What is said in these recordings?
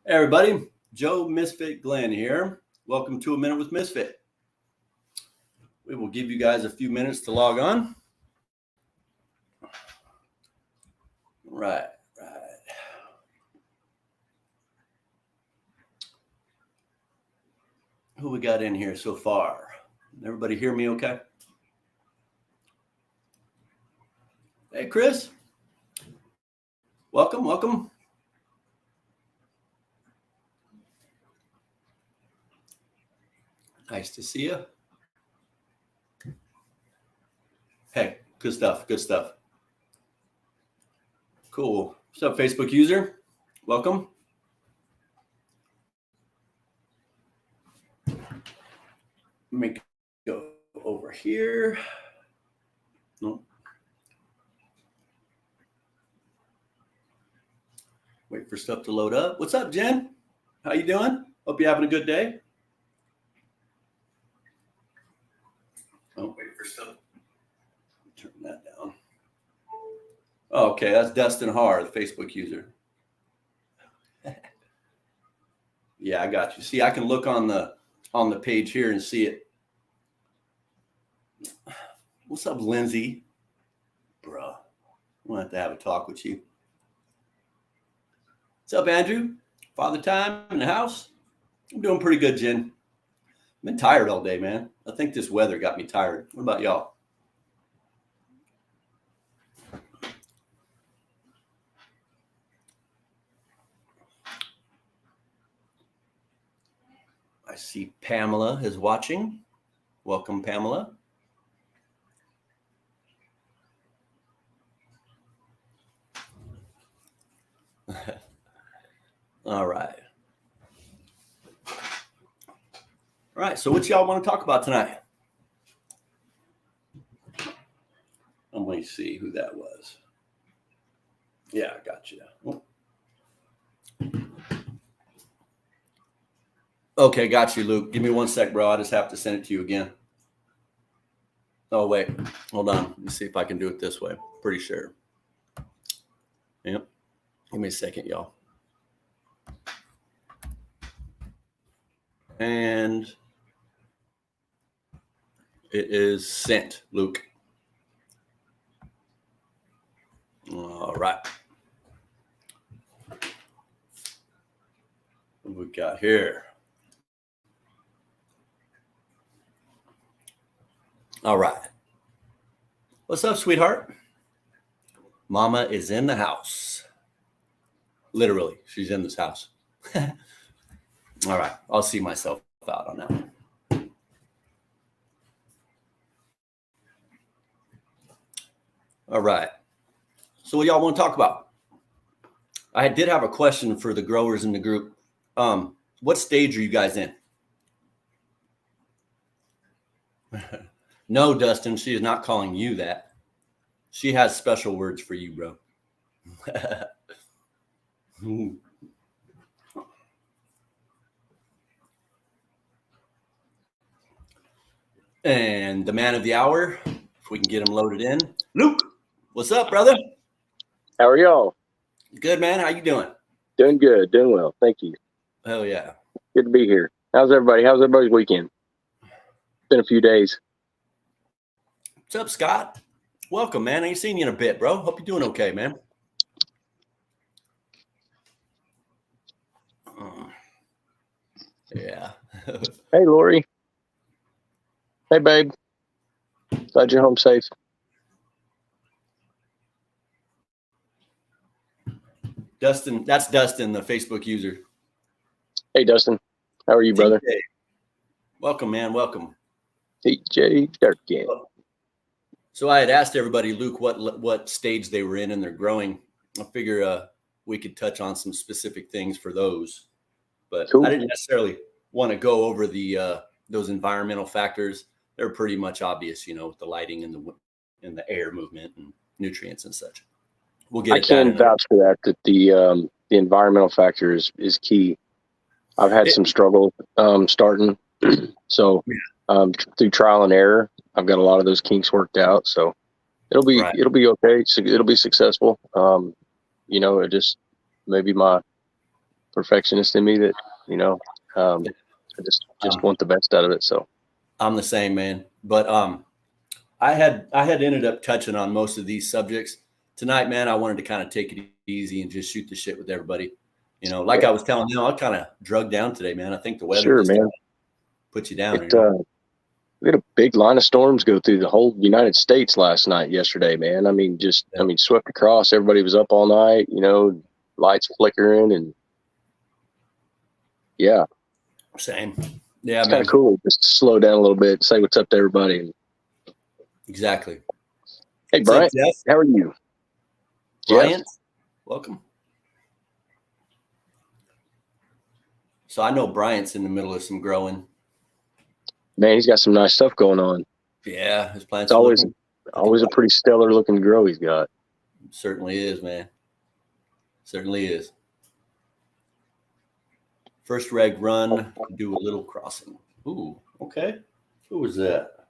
Hey everybody, Joe Misfit Glenn here. Welcome to A Minute with Misfit. We will give you guys a few minutes to log on. Right. Who we got in here so far? Everybody hear me okay? Hey Chris, welcome. Nice to see you. Hey, good stuff. Cool. What's up, Facebook user? Welcome. Let me go over here. No. Wait for stuff to load up. What's up, Jen? How you doing? Hope you're having a good day. Oh, wait for stuff. Turn that down. Oh, okay, that's Dustin Haar, the Facebook user. Yeah, I got you. See, I can look on the page here and see it. What's up, Lindsay? Bruh, I want to have a talk with you. What's up, Andrew? Father time in the house? I'm doing pretty good, Jen. I've been tired all day, man. I think this weather got me tired. What about y'all? I see Pamela is watching. Welcome, Pamela. All right. All right, so what y'all want to talk about tonight? Let me see who that was. Yeah, I got you. Okay, got you, Luke. Give me 1 sec, bro. I just have to send it to you again. Oh, wait. Hold on. Let me see if I can do it this way. Pretty sure. Yep. Give me a second, y'all. And it is sent, Luke. All right. What we got here? All right. What's up, sweetheart? Mama is in the house. Literally, she's in this house. All right. I'll see myself out on that one. All right. So what y'all want to talk about? I did have a question for the growers in the group. What stage are you guys in? No, Dustin, she is not calling you that. She has special words for you, bro. And the man of the hour, if we can get him loaded in. Luke, what's up, brother? How are y'all? Good, man. How you doing? Doing good. Doing well. Thank you. Hell yeah. Good to be here. How's everybody? How's everybody's weekend? It's been a few days. What's up, Scott? Welcome, man. I ain't seen you in a bit, bro. Hope you're doing okay, man. Yeah. Hey, Lori. Hey, babe. Glad you're home safe. Dustin, that's Dustin, the Facebook user. Hey, Dustin. How are you, brother? TJ. Welcome, man. Welcome. TJ Durkin. So I had asked everybody, Luke, what stage they were in their growing. I figure we could touch on some specific things for those, but cool. I didn't necessarily want to go over the those environmental factors. They're pretty much obvious, you know, with the lighting and the air movement and nutrients and such. We'll get. I can vouch for that. That the environmental factor is key. I've had some struggle starting, so through trial and error, I've got a lot of those kinks worked out. So it'll be okay. So it'll be successful. You know, it just maybe my perfectionist in me that, I just want the best out of it. So I'm the same, man. But I had ended up touching on most of these subjects tonight, man. I wanted to kind of take it easy and just shoot the shit with everybody. Like I was telling you, I kind of drugged down today, man. I think the weather just put you down. We had a big line of storms go through the whole United States yesterday, man. I mean, swept across. Everybody was up all night, lights flickering, and yeah. Same. Yeah, it's kind of cool. Just slow down a little bit, say what's up to everybody. Exactly. Hey, Bryant, how are you? Bryant, welcome. So I know Bryant's in the middle of some growing. Man, he's got some nice stuff going on. Yeah, his plants. It's always a pretty stellar looking grow he's got. Certainly is, man. Certainly is. First reg run, do a little crossing. Ooh, okay. Who was that?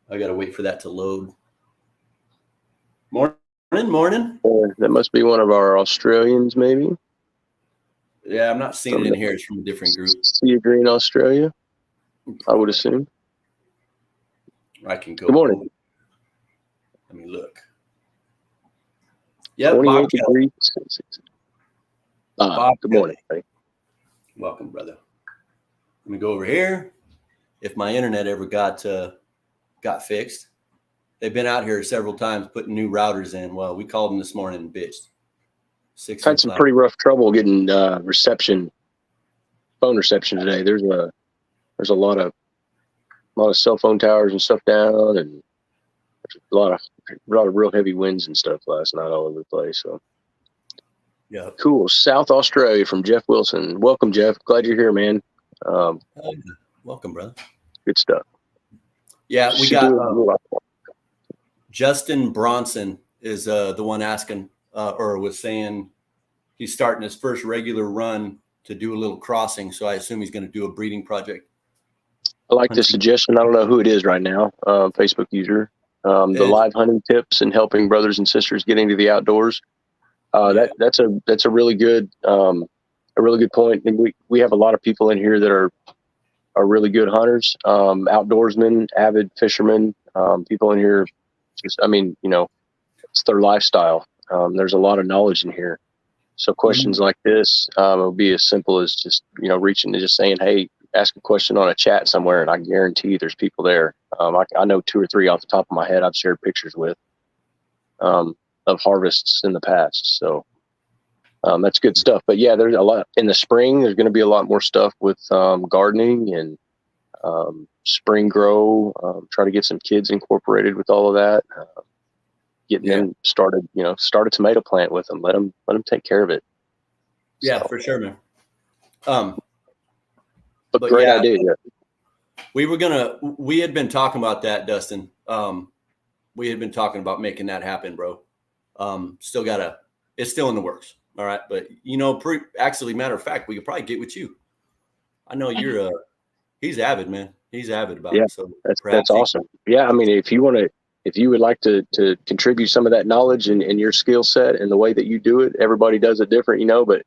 I got to wait for that to load. Morning. That must be one of our Australians, maybe. Yeah, I'm not seeing it in here. It's from a different group. Sea Green, Australia, I would assume. I can go. Good morning. Let me look. Yeah, 28 degrees. Good morning. Buddy. Welcome, brother. Let me go over here. If my internet ever got fixed, they've been out here several times putting new routers in. Well, we called them this morning and bitched. Had some pretty rough trouble getting phone reception today. There's a lot of cell phone towers and stuff down, and there's a lot of real heavy winds and stuff last night all over the place. So yeah, cool. South Australia from Jeff Wilson. Welcome, Jeff. Glad you're here, man. Welcome, brother. Good stuff. Yeah, we got Justin Bronson is the one asking or was saying he's starting his first regular run to do a little crossing. So I assume he's going to do a breeding project. I like the suggestion. I don't know who it is right now. Facebook user. The live hunting tips and helping brothers and sisters get into the outdoors. That's a really good point. And we have a lot of people in here that are really good hunters, outdoorsmen, avid fishermen, people in here. It's their lifestyle. There's a lot of knowledge in here. So questions like this will be as simple as just, reaching to just saying, hey, ask a question on a chat somewhere, and I guarantee you there's people there. I know 2 or 3 off the top of my head I've shared pictures with of harvests in the past. So that's good stuff. But yeah, there's a lot in the spring. There's going to be a lot more stuff with gardening and spring grow. Try to get some kids incorporated with all of that. Getting them started, start a tomato plant with them. Let them take care of it. Yeah, for sure, man. But great idea. We had been talking about that, Dustin. We had been talking about making that happen, bro. It's still in the works. All right. But actually, matter of fact, we could probably get with you. I know he's avid, man. He's avid about it. So that's awesome. Yeah. I mean, if you would like to contribute some of that knowledge and your skill set and the way that you do it, everybody does it different, but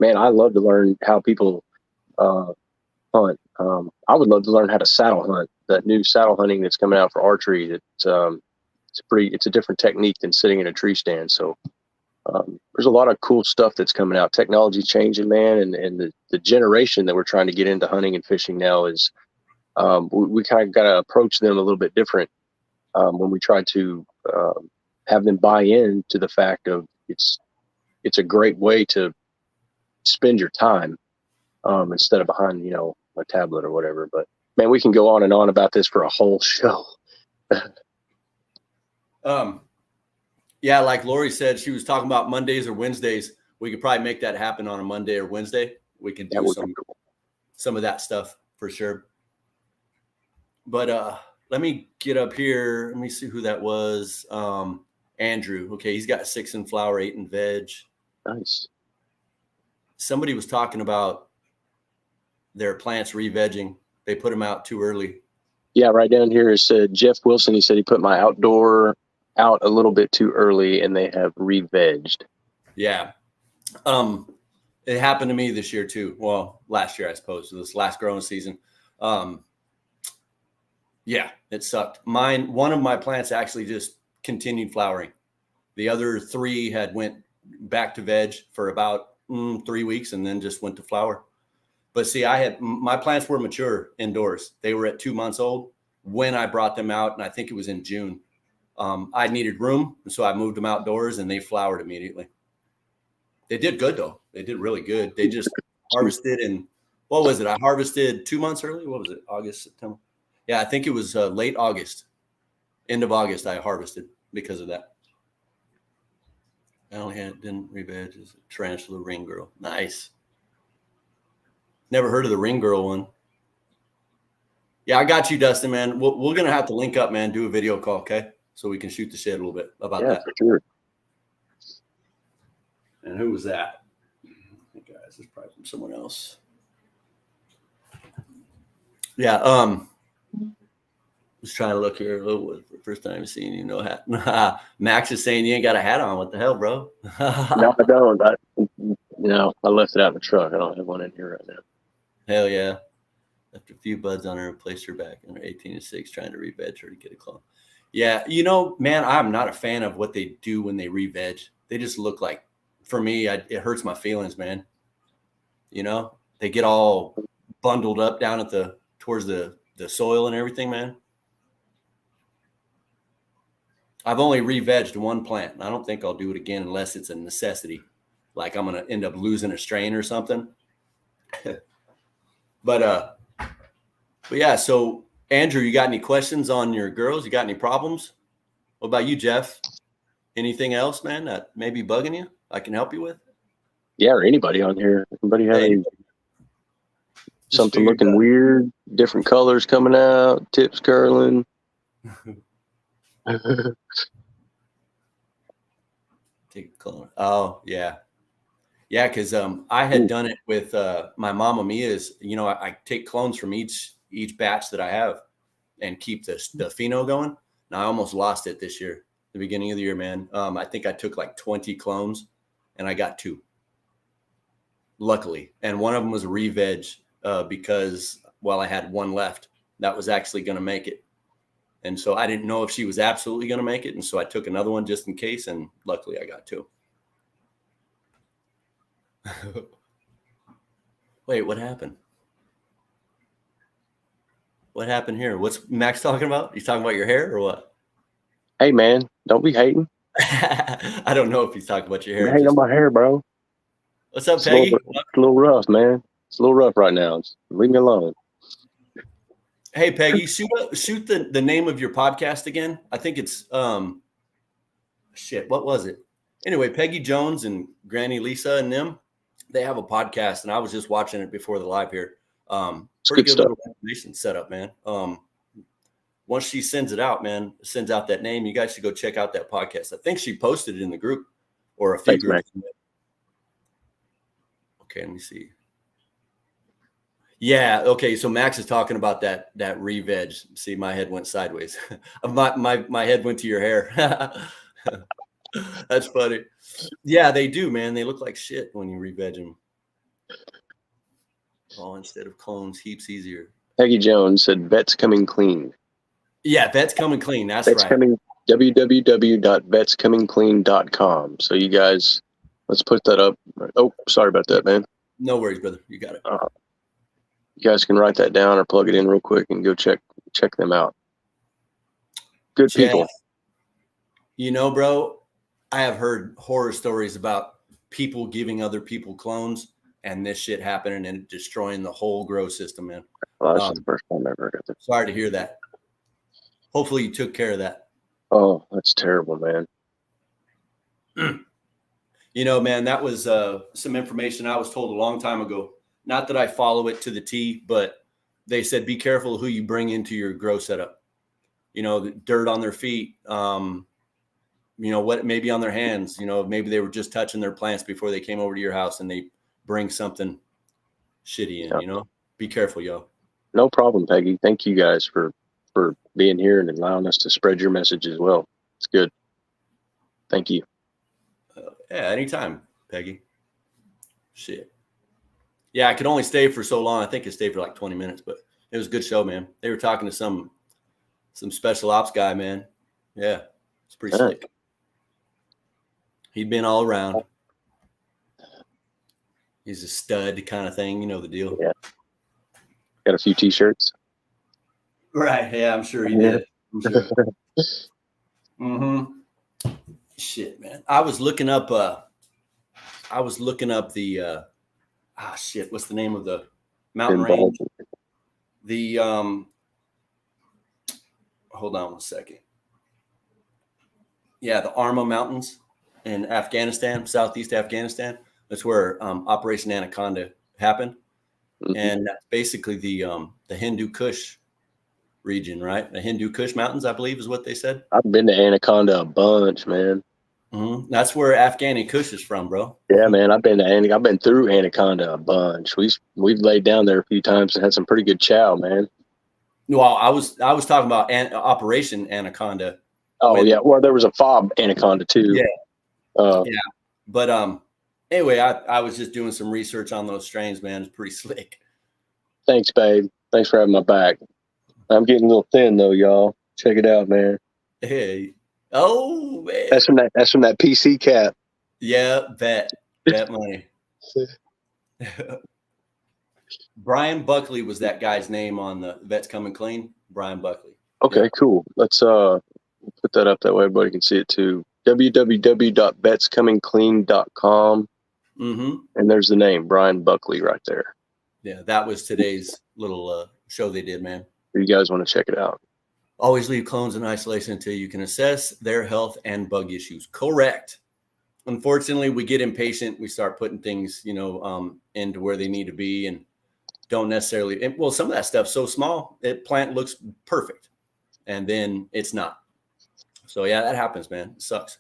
man, I love to learn how people hunt. I would love to learn how to saddle hunt. That new saddle hunting that's coming out for archery. It's a different technique than sitting in a tree stand. So there's a lot of cool stuff that's coming out. Technology changing, man, and the generation that we're trying to get into hunting and fishing now is we kind of got to approach them a little bit different. When we try to have them buy in to the fact of it's a great way to spend your time instead of behind, a tablet or whatever. But man, we can go on and on about this for a whole show. Yeah, like Lori said, she was talking about Mondays or Wednesdays. We could probably make that happen on a Monday or Wednesday. We could do some of that stuff for sure. But let me get up here. Let me see who that was. Andrew. Okay, he's got 6 in flower, 8 in veg. Nice. Somebody was talking about their plants re-vegging. They put them out too early. Yeah, right down here it said Jeff Wilson. He said he put my outdoor out a little bit too early, and they have re-vegged. Yeah. It happened to me this year too. Well, last year, I suppose, so this last growing season. Yeah, it sucked. One of my plants actually just continued flowering. The other 3 had went back to veg for about 3 weeks and then just went to flower. But see, my plants were mature indoors. They were at 2 months old when I brought them out, and I think it was in June. I needed room, so I moved them outdoors, and they flowered immediately. They did good though. They did really good. They just harvested in, what was it? I harvested 2 months early. What was it? August, September. Yeah, I think it was late August, end of August. I harvested because of that. I only didn't re-veg as a tarantula ring girl. Nice. Never heard of the ring girl one. Yeah, I got you, Dustin, man. We're gonna have to link up, man. Do a video call, okay? So we can shoot the shit a little bit about that. For sure. And who was that? Hey guys, it's probably from someone else. Yeah. Just trying to look here. First time seeing you, no hat. Max is saying you ain't got a hat on. What the hell, bro? No, I don't. I left it out in the truck. I don't have one in here right now. Hell yeah. After a few buds on her and placed her back in her 18-6, trying to re-veg her to get a clone. Yeah, man, I'm not a fan of what they do when they re-veg. They just look like, for me, it hurts my feelings, man. They get all bundled up down towards the soil and everything, man. I've only re-vegged one plant, and I don't think I'll do it again unless it's a necessity. Like I'm going to end up losing a strain or something. But yeah, so Andrew, you got any questions on your girls? You got any problems? What about you, Jeff? Anything else, man, that may be bugging you I can help you with? Yeah, or anybody on here. Anybody have something looking weird, different colors coming out, tips curling? Oh, yeah. Yeah, because I had done it with my Mama Mia's. I take clones from each batch that I have and keep the pheno going. Now, I almost lost it this year, the beginning of the year, man. I think I took like 20 clones, and I got 2. Luckily. And one of them was a re-veg because, I had one left that was actually going to make it. And so I didn't know if she was absolutely going to make it. And so I took another one just in case. And luckily I got 2. Wait, what happened? What happened here? What's Max talking about? He's talking about your hair or what? Hey, man, don't be hating. I don't know if he's talking about your hair. I'm hating on my hair, bro. What's up, Peggy? It's a little rough, man. It's a little rough right now. Leave me alone. Hey, Peggy, shoot the name of your podcast again. I think it's what was it? Anyway, Peggy Jones and Granny Lisa and them, they have a podcast, and I was just watching it before the live here. Pretty good little information setup, man. Once she sends out that name, you guys should go check out that podcast. I think she posted it in the group or a few groups. Okay, let me see. Yeah. Okay. So Max is talking about that re-veg. See, my head went sideways. my head went to your hair. That's funny. Yeah, they do, man. They look like shit when you re-veg them. Oh, instead of clones, heaps easier. Peggy Jones said, "Vet's coming clean." Yeah, Vet's coming clean. That's Vet's right. Coming, www.vetscomingclean.com. So you guys, let's put that up. Oh, sorry about that, man. No worries, brother. You got it. You guys can write that down or plug it in real quick and go check them out. Good people. Bro, I have heard horror stories about people giving other people clones and this shit happening and destroying the whole grow system, man. Well, that's the first time I ever heard that. Sorry to hear that. Hopefully you took care of that. Oh, that's terrible, man. Man, that was some information I was told a long time ago. Not that I follow it to the T, but they said, be careful who you bring into your grow setup. The dirt on their feet, what maybe on their hands, maybe they were just touching their plants before they came over to your house and they bring something shitty in, Be careful, yo. No problem, Peggy. Thank you guys for being here and allowing us to spread your message as well. It's good. Thank you. Yeah, anytime, Peggy. Shit. Yeah, I could only stay for so long. I think it stayed for like 20 minutes, but it was a good show, man. They were talking to some special ops guy, man. Yeah, it's pretty slick. He'd been all around. He's a stud kind of thing. You know the deal. Yeah. Got a few T-shirts. Right. Yeah, I'm sure he did. I'm sure. Shit, man. I was looking up the shit, what's the name of the mountain range? The hold on one second. Yeah, the Arma Mountains in Afghanistan, southeast Afghanistan. That's where Operation Anaconda happened. And that's basically the Hindu Kush region, right? The Hindu Kush Mountains, I believe, is what they said. I've been to Anaconda a bunch, man. That's where Afghani Kush is from, bro. Yeah, man. I've been through Anaconda a bunch. We've laid down there a few times and had some pretty good chow, man. Well, I was talking about Operation Anaconda. Oh yeah, well there was a FOB Anaconda too. Yeah, yeah. But anyway, I was just doing some research on those strains, man. It's pretty slick. Thanks, babe. Thanks for having my back. I'm getting a little thin though, y'all. Check it out, man. Hey, oh man, that's from that PC cap. Yeah, bet money. Brian Buckley was that guy's name on the Vets Coming Clean. Brian Buckley. Okay, cool. Let's put that up that way everybody can see it too. www.vetscomingclean.com. And there's the name, Brian Buckley, right there. Yeah, that was today's little show they did, man. You guys want to check it out. Always leave clones in isolation until you can assess their health and bug issues. Correct. Unfortunately, we get impatient. We start putting things, into where they need to be and don't necessarily. Well, some of that stuff's so small, plant looks perfect, and then it's not. So yeah, that happens, man. It sucks.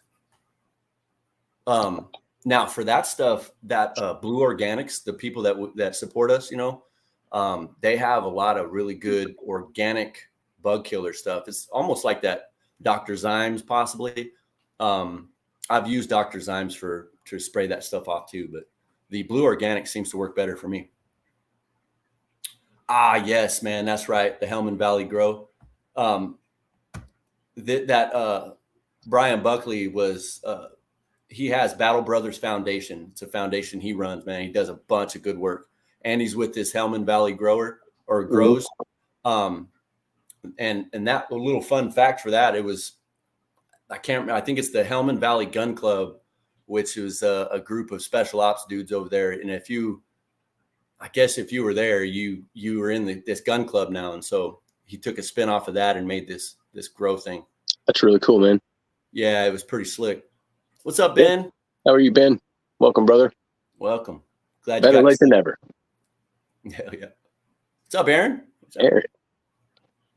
Now for that stuff, that Blue Organics, the people that support us, they have a lot of really good organic bug killer stuff. It's almost like that Dr. Zymes, possibly. I've used Dr. Zymes to spray that stuff off too, but the Blue Organic seems to work better for me. Ah, yes, man, that's right. The Hellman Valley Grow. Brian Buckley was. He has Battle Brothers Foundation. It's a foundation he runs, man. He does a bunch of good work, and he's with this Hellman Valley Grows. And that a little fun fact for that, it was. I can't remember. I think it's the Hellman Valley Gun Club, which was a group of special ops dudes over there. And if you were there, you were in this gun club now. And so he took a spin off of that and made this grow thing. That's really cool, man. Yeah, it was pretty slick. What's up, Ben? How are you, Ben? Welcome, brother. Welcome. Glad better you got late than never. Hell yeah. What's up, Aaron? What's up? Aaron.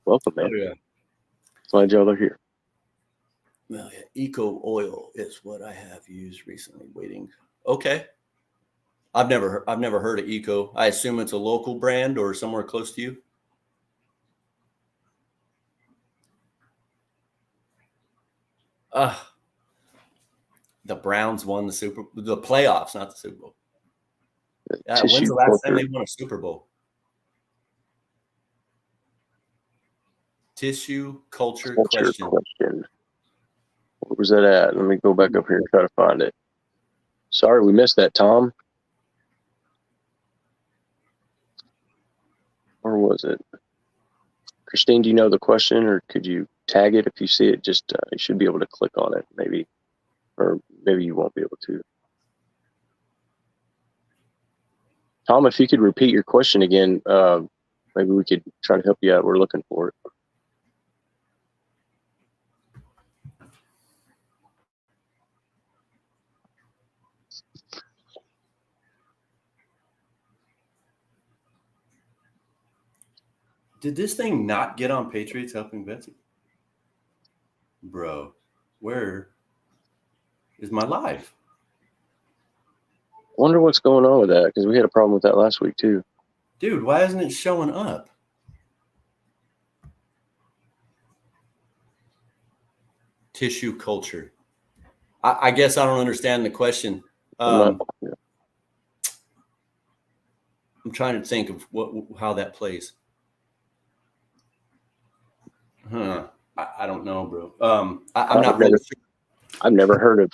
Welcome, man. Oh, yeah. Glad y'all are here. Well, yeah, Eco Oil is what I have used recently. Waiting. Okay. I've never heard of Eco. I assume it's a local brand or somewhere close to you. The Browns won the playoffs, not the Super Bowl. Yeah, when's the last time they won a Super Bowl? Tissue culture question. Where was that at? Let me go back up here and try to find it. Sorry, we missed that, Tom. Where was it? Christine, do you know the question, or could you tag it if you see it? Just you should be able to click on it, maybe, or maybe you won't be able to. Tom, if you could repeat your question again, maybe we could try to help you out. We're looking for it. Did this thing not get on Patriots Helping Betsy? Bro, where is my live? I wonder what's going on with that, because we had a problem with that last week too. Dude, why isn't it showing up? Tissue culture. I guess I don't understand the question. I'm trying to think of how that plays. I don't know, bro. I'm not really sure. I've never heard of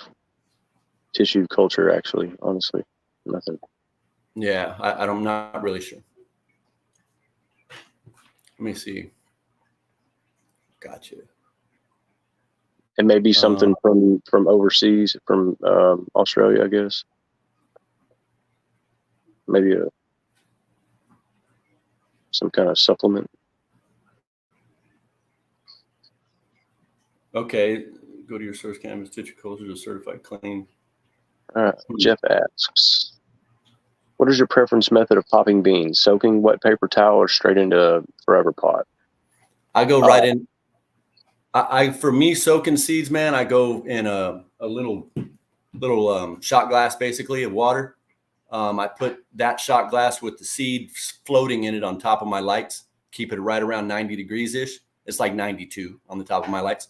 tissue culture, actually, honestly. Nothing. Yeah, I'm not really sure. Let me see. Gotcha. And maybe something from overseas, from Australia, I guess. Maybe some kind of supplement. Okay, go to your source canvas. Tissue culture is certified clean. All right. Jeff asks, what is your preference method of popping beans? Soaking wet paper towel or straight into a forever pot? I go right in. For me, soaking seeds, man, I go in a little shot glass, basically, of water. I put that shot glass with the seed floating in it on top of my lights. Keep it right around 90 degrees ish. It's like 92 on the top of my lights.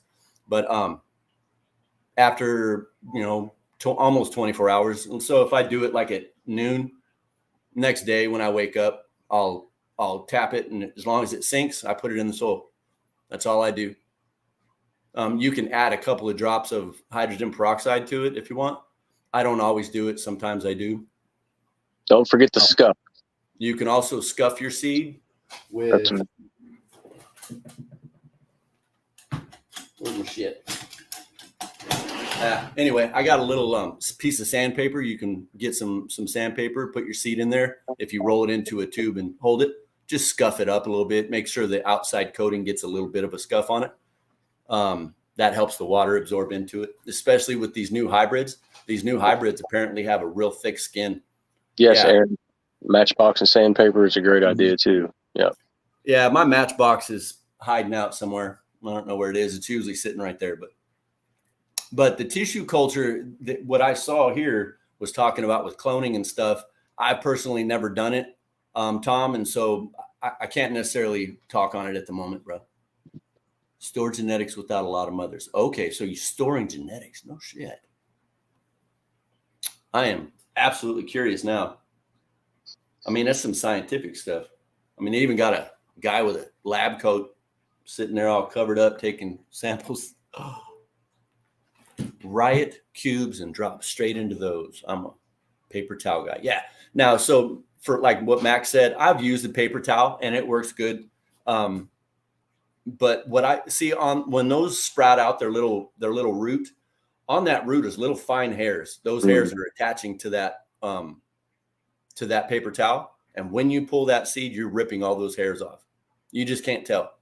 But after almost 24 hours, and so if I do it like at noon, next day when I wake up, I'll tap it, and as long as it sinks, I put it in the soil. That's all I do. You can add a couple of drops of hydrogen peroxide to it if you want. I don't always do it. Sometimes I do. Don't forget the scuff. You can also scuff your seed with shit. Anyway, I got a little piece of sandpaper. You can get some sandpaper, put your seed in there. If you roll it into a tube and hold it, just scuff it up a little bit. Make sure the outside coating gets a little bit of a scuff on it. That helps the water absorb into it, especially with these new hybrids. These new hybrids apparently have a real thick skin. Yes, Aaron. Matchbox and sandpaper is a great idea too. Yeah. Yeah, my matchbox is hiding out somewhere. I don't know where it is. It's usually sitting right there. But the tissue culture, what I saw here was talking about with cloning and stuff. I've personally never done it, Tom, and so I can't necessarily talk on it at the moment, bro. Store genetics without a lot of mothers. Okay, so you're storing genetics. No shit. I am absolutely curious now. I mean, that's some scientific stuff. I mean, they even got a guy with a lab coat sitting there all covered up taking samples. Riot cubes and drop straight into those. I'm a paper towel guy. Yeah. Now, so for like what Max said, I've used the paper towel and it works good. But what I see on when those sprout out their little root, on that root is little fine hairs. Those hairs are attaching to that paper towel. And when you pull that seed, you're ripping all those hairs off. You just can't tell.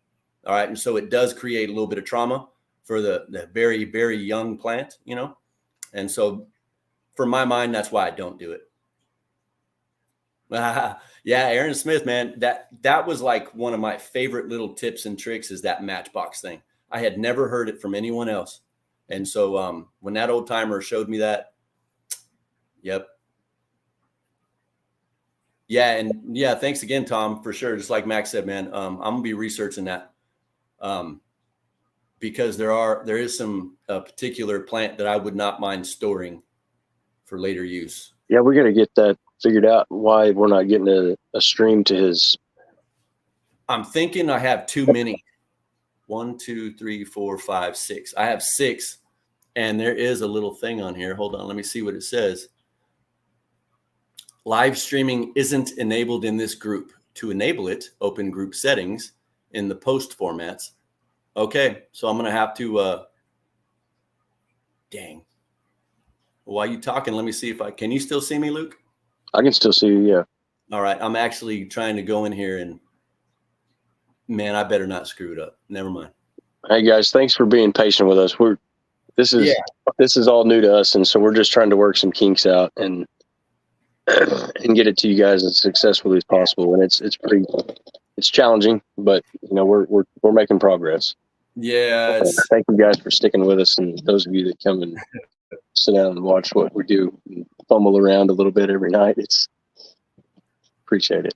All right. And so it does create a little bit of trauma for the very, very young plant, And so for my mind, that's why I don't do it. Yeah, Aaron Smith, man, that was like one of my favorite little tips and tricks is that matchbox thing. I had never heard it from anyone else. And so when that old timer showed me that, yep. Yeah. And yeah, thanks again, Tom, for sure. Just like Max said, man, I'm going to be researching that. Because there is some particular plant that I would not mind storing for later use. Yeah, we got to get that figured out. Why we're not getting a stream to his. I'm thinking I have too many. 1, 2, 3, 4, 5, 6. I have 6, and there is a little thing on here. Hold on, let me see what it says. Live streaming isn't enabled in this group. To enable it, open group settings in the post formats. Okay, so I'm going to have to, dang. While you talking, let me see if can you still see me, Luke? I can still see you, yeah. All right, I'm actually trying to go in here and, man, I better not screw it up. Never mind. Hey, guys, thanks for being patient with us. This is all new to us, and so we're just trying to work some kinks out and get it to you guys as successfully as possible. And it's challenging, but we're making progress. Yeah. Thank you guys for sticking with us, and those of you that come and sit down and watch what we do and fumble around a little bit every night. Appreciate it.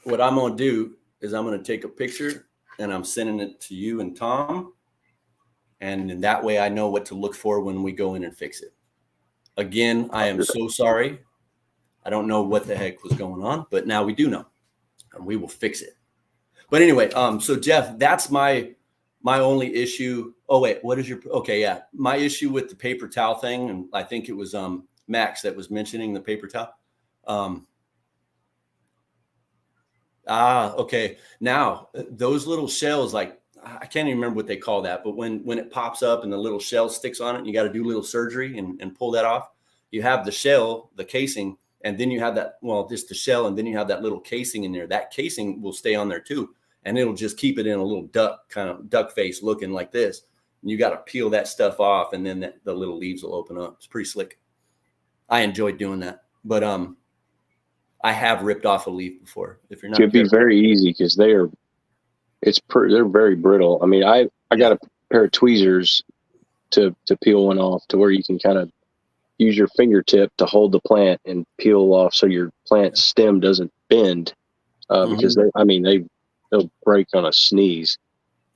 What I'm going to do is I'm going to take a picture and I'm sending it to you and Tom. And in that way I know what to look for when we go in and fix it. Again, I am so sorry. I don't know what the heck was going on, but now we do know, and we will fix it. But anyway, so Jeff, that's my only issue. Oh wait, what is your okay? Yeah, my issue with the paper towel thing, and I think it was Max that was mentioning the paper towel. Okay. Now those little shells, like I can't even remember what they call that, but when it pops up and the little shell sticks on it, and you got to do a little surgery and pull that off. You have the shell, the casing, and then you have that, well, just the shell, and then you have that little casing in there. That casing will stay on there too, and it'll just keep it in a little duck face looking like this. And you got to peel that stuff off, and then the little leaves will open up. It's pretty slick. I enjoyed doing that, but I have ripped off a leaf before. If you're not, it'd be very easy because they're very brittle. I mean, I got a pair of tweezers to peel one off to where you can kind of use your fingertip to hold the plant and peel off so your plant stem doesn't bend because they'll break on a sneeze.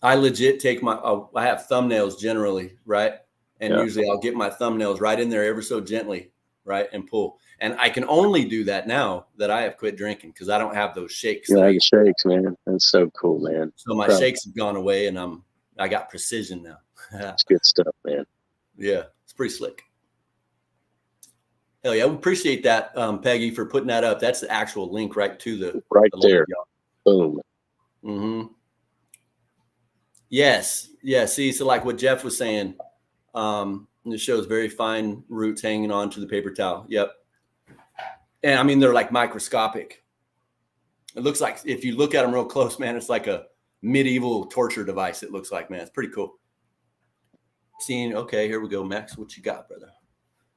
I legit take I have thumbnails generally, right? And usually I'll get my thumbnails right in there ever so gently, right? And pull. And I can only do that now that I have quit drinking because I don't have those shakes. Yeah, the shakes, man. That's so cool, man. So my shakes have gone away, and I got precision now. That's good stuff, man. Yeah, it's pretty slick. Hell yeah, we appreciate that, Peggy, for putting that up. That's the actual link right to the there. Boom. Mm-hmm. Yes. Yeah. See, so like what Jeff was saying, it shows very fine roots hanging on to the paper towel. Yep. And I mean, they're like microscopic. It looks like, if you look at them real close, man, it's like a medieval torture device. It looks like, man, it's pretty cool. Okay, here we go, Max. What you got, brother?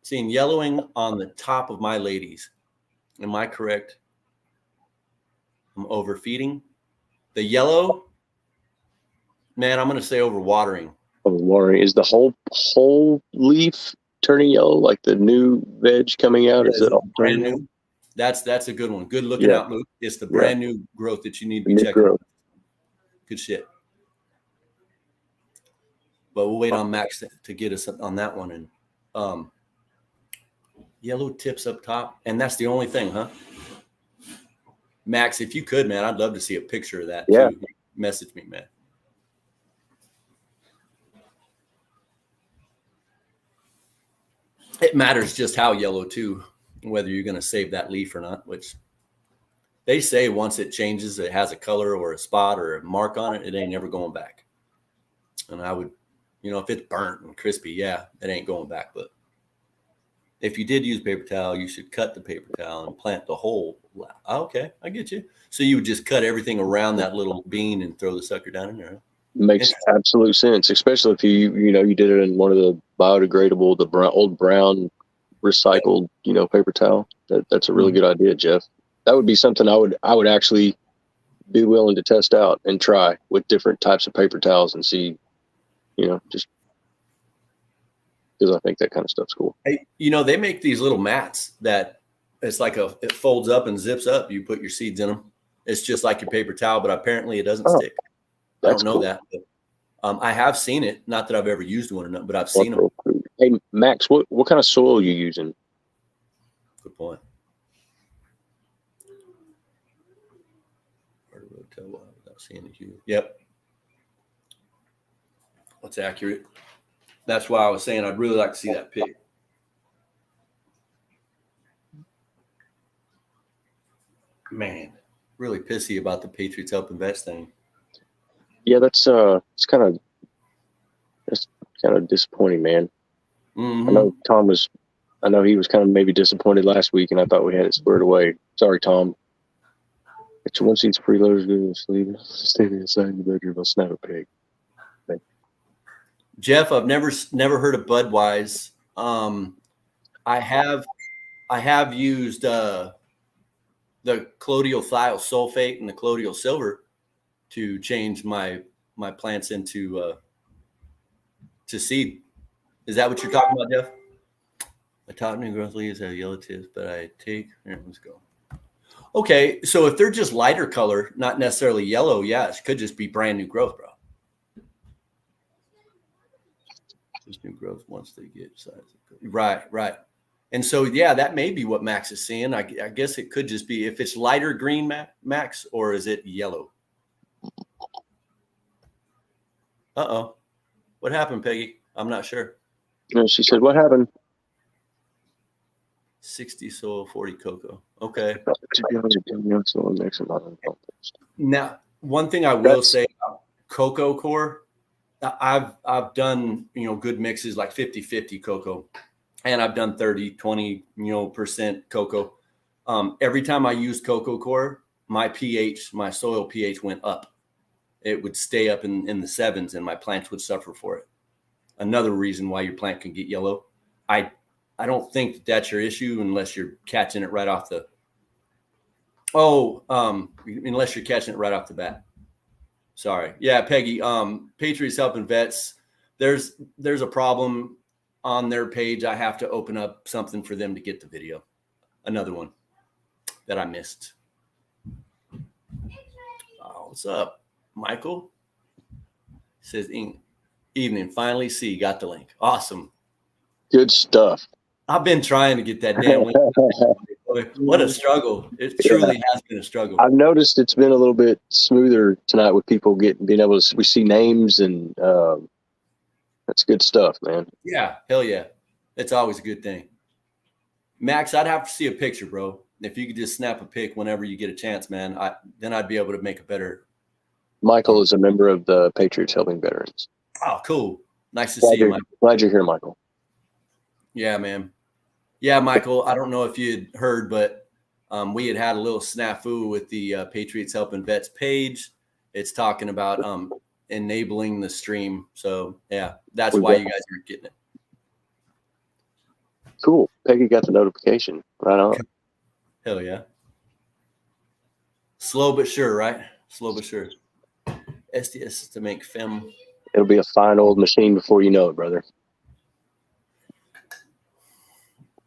Seeing yellowing on the top of my ladies. Am I correct? I'm overfeeding. The yellow, man, I'm going to say overwatering. Overwatering. Is the whole leaf turning yellow, like the new veg coming out? Is it all brand new? That's a good one. Good looking out, Luke. It's the brand new growth that you need to be checking out. Good shit. But we'll wait on Max to get us on that one. And yellow tips up top, and that's the only thing, huh? Max, if you could, man, I'd love to see a picture of that. Yeah. Too. Message me, man. It matters just how yellow too, whether you're going to save that leaf or not, which they say once it changes, it has a color or a spot or a mark on it, it ain't never going back. And I would, if it's burnt and crispy, yeah, it ain't going back. But if you did use paper towel, you should cut the paper towel and plant the whole. Okay, I get you. So you would just cut everything around that little bean and throw the sucker down in there. Makes absolute sense, especially if you did it in one of the biodegradable, old brown recycled, paper towel. That's a really good idea, Jeff. That would be something I would actually be willing to test out and try with different types of paper towels and see, just because I think that kind of stuff's cool. Hey, they make these little mats that it's like it folds up and zips up. You put your seeds in them. It's just like your paper towel, but apparently it doesn't stick. I don't know cool. that. But, I have seen it. Not that I've ever used one, but I've seen them. Cool. Hey, Max, what kind of soil are you using? Good point. Hard to tell without seeing the hue. Yep. That's accurate. That's why I was saying I'd really like to see that pic. Man, really pissy about the Patriots Help Invest thing. Yeah, that's kind of disappointing, man. Mm-hmm. I know he was kind of maybe disappointed last week, and I thought we had it squared away. Sorry, Tom. It's one seat's freeloaders good to sleep. Standing inside the bedroom, I'll snap a pig. Jeff, I've never heard of Budweiser. I have used the colloidal thiosulfate and the colloidal silver to change my plants into to seed. Is that what you're talking about, Jeff? My top new growth leaves have yellow tips, but let's go. Okay, so if they're just lighter color, not necessarily yellow, yeah, it could just be brand new growth, bro. Just new growth once they get size. Right. And so, yeah, that may be what Max is seeing. I guess it could just be if it's lighter green, Max, or is it yellow? Uh-oh. What happened, Peggy? I'm not sure. No, she said, what happened? 60 soil, 40 cocoa. Okay. Now, one thing I will say about cocoa core, I've done, good mixes like 50-50 cocoa, and I've done 30-20, percent cocoa. Every time I used cocoa core, my soil pH went up. It would stay up in the 7s, and my plants would suffer for it. Another reason why your plant can get yellow. I don't think that's your issue unless you're catching it right off the bat. Sorry. Yeah, Peggy, Patriots Helping Vets, there's a problem on their page. I have to open up something for them to get the video. Another one that I missed. Oh, what's up, Michael? Says evening. Finally got the link. Awesome. Good stuff. I've been trying to get that damn link. What a struggle. It truly has been a struggle. I've noticed it's been a little bit smoother tonight with people being able to, we see names, and that's good stuff, man. Yeah. Hell yeah. It's always a good thing. Max, I'd have to see a picture, bro. If you could just snap a pic whenever you get a chance, man, then I'd be able to make a better. Michael is a member of the Patriots Helping Veterans. Oh, cool. Nice to see you, Michael. Glad you're here, Michael. Yeah, man. Yeah, Michael, I don't know if you had heard, but we had a little snafu with the Patriots Helping Vets page. It's talking about enabling the stream. So, yeah, that's why you guys aren't getting it. Cool. Peggy got the notification. Right on. Hell yeah. Slow but sure, right? Slow but sure. SDS to make film. It'll be a fine old machine before you know it, brother.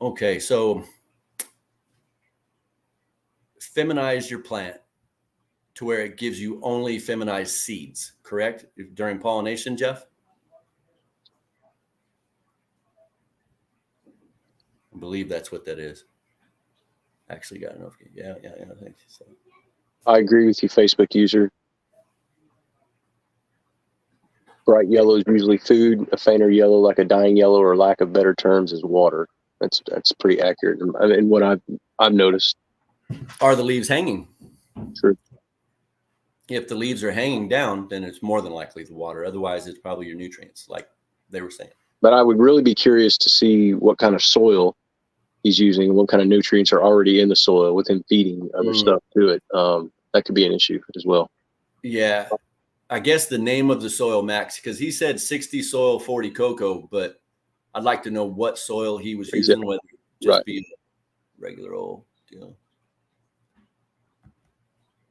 Okay, so feminize your plant to where it gives you only feminized seeds, correct? During pollination, Jeff? I believe that's what that is. Actually got enough. Yeah, I think so. I agree with you, Facebook user. Bright yellow is usually food. A fainter yellow, like a dying yellow, or lack of better terms, is water. That's pretty accurate. And what I've noticed. Are the leaves hanging? Sure. If the leaves are hanging down, then it's more than likely the water. Otherwise, it's probably your nutrients, like they were saying. But I would really be curious to see what kind of soil he's using, what kind of nutrients are already in the soil with him feeding other stuff to it. That could be an issue as well. Yeah. I guess the name of the soil, Max, because he said 60 soil, 40 cocoa, but I'd like to know what soil he was using, whether it just be regular old,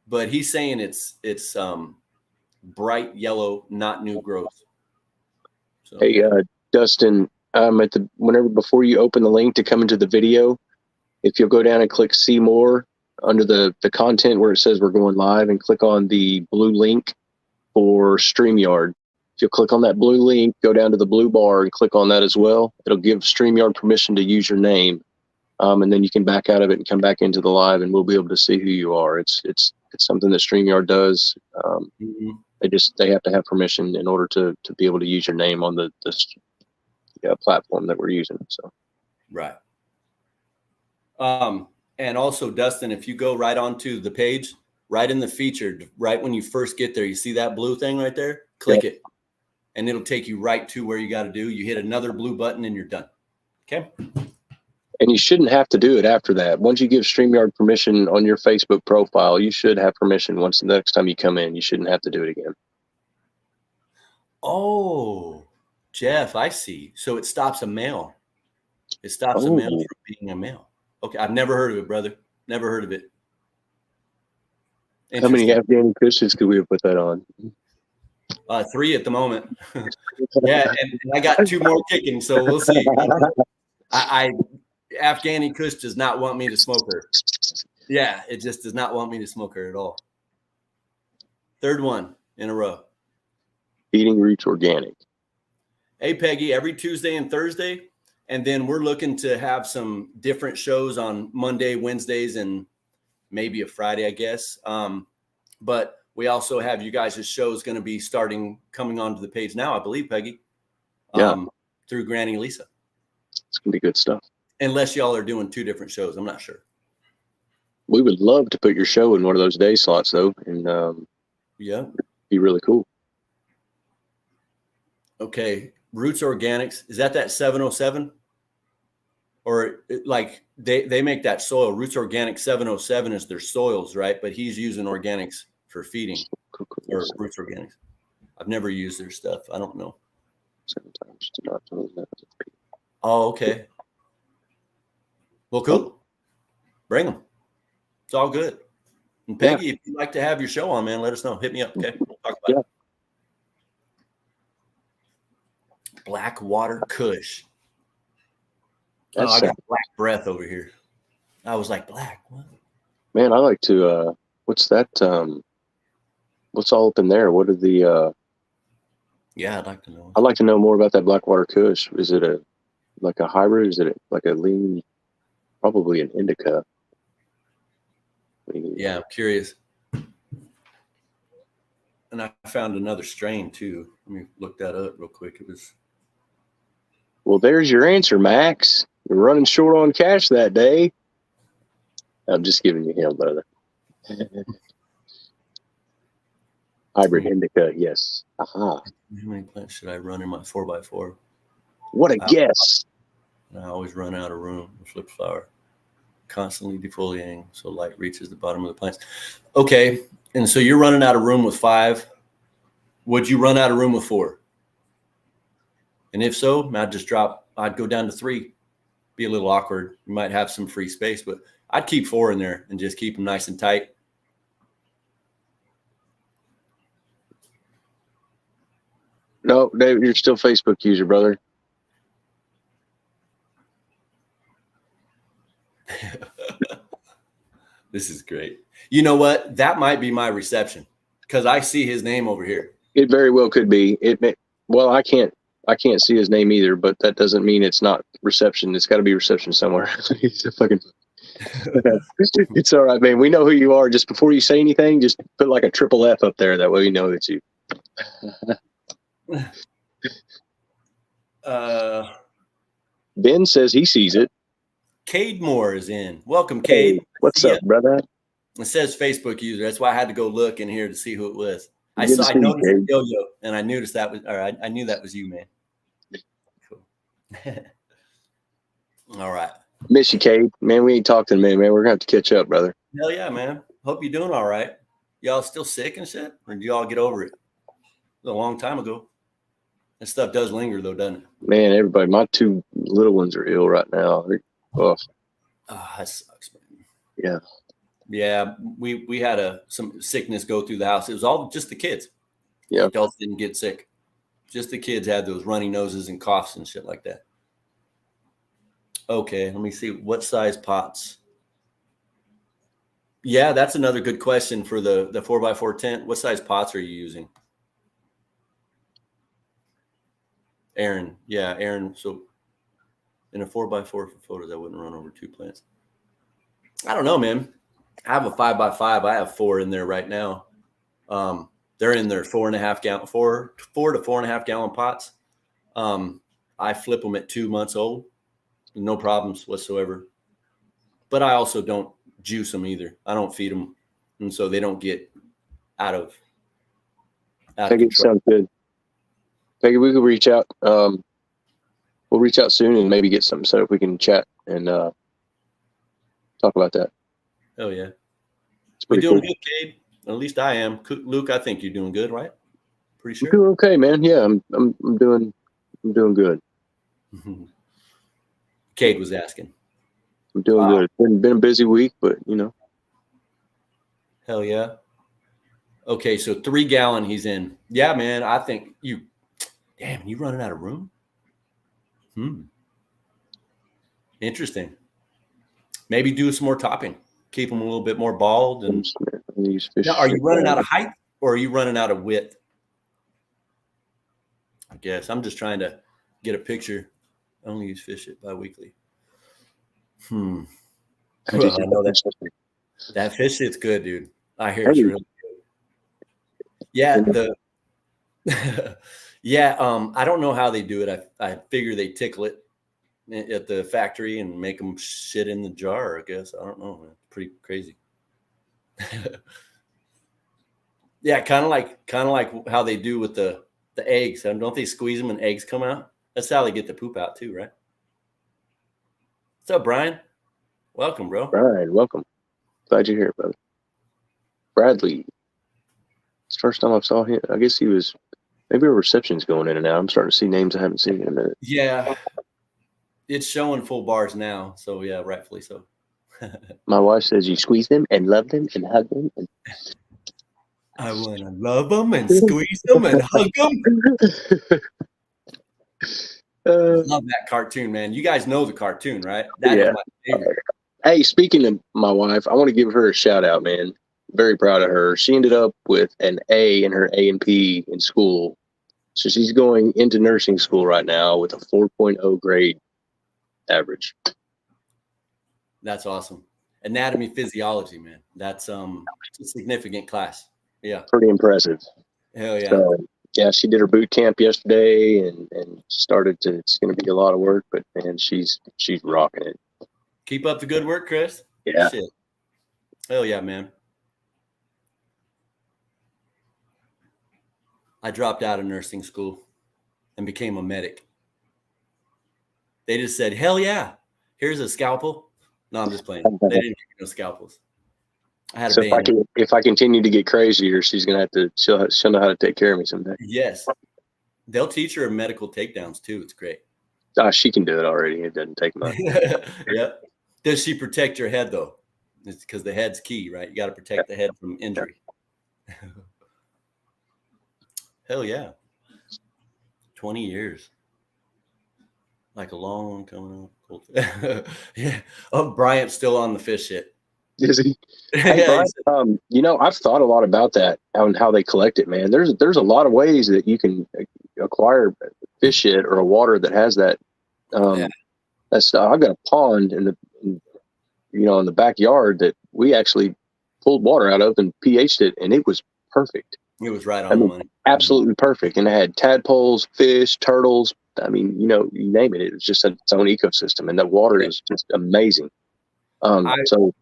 But he's saying it's bright yellow, not new growth. So, hey, Dustin, before you open the link to come into the video, if you'll go down and click see more under the content where it says we're going live, and click on the blue link for StreamYard. If you'll click on that blue link, go down to the blue bar and click on that as well. It'll give StreamYard permission to use your name. And then you can back out of it and come back into the live, and we'll be able to see who you are. It's something that StreamYard does. They have to have permission in order to be able to use your name on the platform that we're using. So, right. And also, Dustin, if you go right onto the page, right in the featured, right when you first get there, you see that blue thing right there? Click it, and it'll take you right to where you got to do. You hit another blue button, and you're done. Okay. And you shouldn't have to do it after that. Once you give StreamYard permission on your Facebook profile, you should have permission once the next time you come in. You shouldn't have to do it again. Oh, Jeff, I see. So it stops a male. It stops a male from being a male. Okay, I've never heard of it, brother. Never heard of it. How many Afghani Christians could we have put that on? 3 at the moment. Yeah, and I got 2 more kicking, so we'll see. Afghani Kush does not want me to smoke her. Yeah, it just does not want me to smoke her at all. 3rd one in a row. Eating Roots Organic. Hey, Peggy, every Tuesday and Thursday And then we're looking to have some different shows on Monday, Wednesdays, and maybe a Friday, I guess. But we also have you guys' shows going to be coming onto the page now, I believe, Peggy. Through Granny Lisa. It's going to be good stuff. Unless y'all are doing 2 different shows. I'm not sure. We would love to put your show in one of those day slots, though. And yeah, it'd be really cool. Okay. Roots Organics. Is that 707? Or like they make that soil. Roots Organic 707 is their soils, right? But he's using organics for feeding, or Roots Organics. I've never used their stuff. I don't know. Sometimes to not know that. Oh, okay. Well, cool. Bring them. It's all good. And Peggy, if you'd like to have your show on, man, let us know. Hit me up, okay? We'll talk about it. Blackwater Kush. I got black breath over here. I was like, black, what? Man, I like to, what's that, what's all up in there? What are the, yeah, I'd like to know. I'd like to know more about that Blackwater Kush. Is it like a hybrid? Is it like a lean, probably an indica? Yeah, I'm curious. And I found another strain too. Let me look that up real quick. Well, there's your answer, Max. You're running short on cash that day. I'm just giving you hell, brother. Hybrid indica, yes. Aha. How many plants should I run in my 4x4? What a guess. I always run out of room with flip flower. Constantly defoliating so light reaches the bottom of the plants. Okay. And so you're running out of room with 5. Would you run out of room with 4? And if so, I'd go down to 3. Be a little awkward. You might have some free space, but I'd keep 4 in there and just keep them nice and tight. No, David, you're still Facebook user, brother. This is great. You know what? That might be my reception because I see his name over here. It very well could be. Well, I can't see his name either, but that doesn't mean it's not reception. It's got to be reception somewhere. He's a fucking. It's all right, man. We know who you are. Just before you say anything, just put like a triple F up there. That way we know it's you. Ben says he sees it. Cade Moore is in. Welcome, Cade. Hey, what's up, brother? It says Facebook user. That's why I had to go look in here to see who it was. I noticed Yo-Yo, and I noticed that was, or I knew that was you, man. Cool. All right. Miss you, Cade. Man, we ain't talked in a minute, man. We're gonna have to catch up, brother. Hell yeah, man. Hope you're doing all right. Y'all still sick and shit? Or did y'all get over it? It was a long time ago. That stuff does linger though, doesn't it? Man, everybody, my 2 little ones are ill right now. Oh, that sucks, man. Yeah. Yeah, we had some sickness go through the house. It was all just the kids. Yeah. Adults didn't get sick. Just the kids had those runny noses and coughs and shit like that. Okay, let me see. What size pots? Yeah, that's another good question for the 4x4 tent. What size pots are you using? Aaron. Yeah, Aaron. So in a 4x4 for photos, I wouldn't run over 2 plants. I don't know, man. I have a 5x5. I have 4 in there right now. They're in their 4 to 4.5 gallon pots. I flip them at 2 months old. No problems whatsoever. But I also don't juice them either. I don't feed them. And so they don't get out of control. Sounds good. Peggy, we could reach out. We'll reach out soon and maybe get something set up. We can chat and talk about that. Oh yeah, we're doing good, Cade. At least I am. Luke, I think you're doing good, right? Pretty sure. I'm doing okay, man. Yeah, I'm doing good. Cade was asking. I'm doing good. It's been a busy week, but you know. Hell yeah. Okay, so 3 gallon he's in. Yeah, man. I think you running out of room? Interesting. Maybe do some more topping. Keep them a little bit more bald. And now, are you running out of height or are you running out of width? I guess I'm just trying to get a picture. only use fish shit bi-weekly. Well, I know that fish shit's good, dude. I hear it's really good. Yeah, I don't know how they do it. I figure they tickle it at the factory and make them shit in the jar, I guess. I don't know, man. Pretty crazy. Yeah, kind of like how they do with the eggs. Don't they squeeze them and eggs come out? That's how they get the poop out too, right? What's up, Brian? Welcome, bro. Brian, welcome. Glad you're here, brother. Bradley. It's the first time I saw him. I guess he was maybe a reception's going in and out. I'm starting to see names I haven't seen in a minute. Yeah. It's showing full bars now, so yeah, rightfully so. My wife says you squeeze them and love them and hug them. I want to love them and squeeze them and hug them. Love that cartoon, man. You guys know the cartoon, right? That is my favorite. Hey, speaking of my wife, I want to give her a shout out, man. Very proud of her. She ended up with an A in her A&P in school. So she's going into nursing school right now with a 4.0 grade average. That's awesome. Anatomy, physiology, man. That's a significant class. Yeah. Pretty impressive. Hell yeah. So, yeah, she did her boot camp yesterday and started to, it's going to be a lot of work, but man, she's rocking it. Keep up the good work, Chris. Yeah. Shit. Hell yeah, man. I dropped out of nursing school and became a medic. They just said, hell yeah, here's a scalpel. No, I'm just playing. They didn't give me no scalpels. I had a band. If I continue to get crazier, she's going to have to, she'll know how to take care of me someday. Yes. They'll teach her medical takedowns too. It's great. She can do it already. It doesn't take much. Yeah. Does she protect your head though? It's because the head's key, right? You got to protect the head from injury. Hell yeah. 20 years. Like a long coming up. Yeah. Oh, Bryant's still on the fish shit. Is he? Hey, Brian, I've thought a lot about that and how they collect it, man. There's a lot of ways that you can acquire fish shit or a water that has that. That stuff. I've got a pond in the backyard that we actually pulled water out of and pH'd it, and it was perfect. It was right on the money. Absolutely perfect. And it had tadpoles, fish, turtles. I mean, you name it. It was just its own ecosystem, and that water is just amazing. So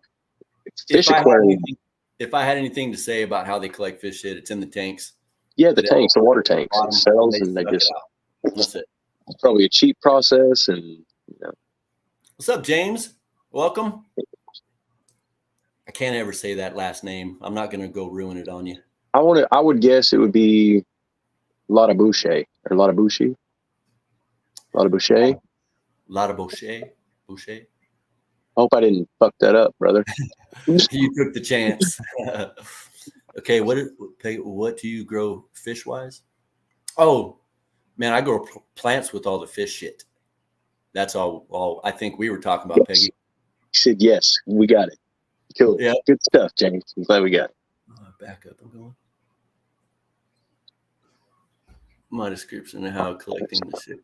fish aquarium. If I had anything to say about how they collect fish shit, it's in the tanks. Yeah, the tanks, the water tanks. It sells, and they just. That's it. It's probably a cheap process, and What's up, James? Welcome. I can't ever say that last name. I'm not gonna go ruin it on you. I would guess it would be Ladabouche or Ladabouche. Ladabouche. Ladabouche. Boucher. Hope I didn't fuck that up, brother. You took the chance. Okay, what do you grow fish wise? Oh, man, I grow plants with all the fish shit. That's all I think we were talking about, yes. Peggy. He said, yes, we got it. Cool. Yeah. Good stuff, James. I'm glad we got it. Back up. I'm going. My description of how collecting the shit.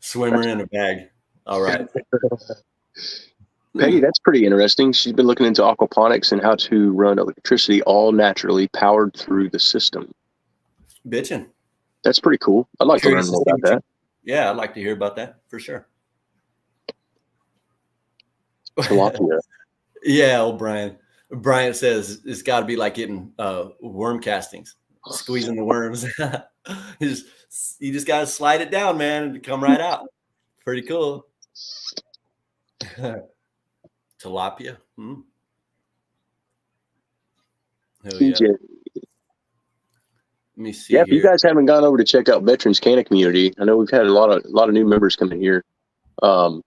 Swimmer in a bag. All right. Peggy, that's pretty interesting. She's been looking into aquaponics and how to run electricity all naturally powered through the system. Bitchin'. That's pretty cool. I'd like to learn more about that. Yeah, I'd like to hear about that for sure. Yeah, old Brian. Brian says it's got to be like getting worm castings, squeezing the worms. You just got to slide it down, man, and come right out. Pretty cool. Tilapia. Hell yeah. Let me see. Yeah, if you guys haven't gone over to check out Veterans Canna Community, I know we've had a lot of new members coming here. You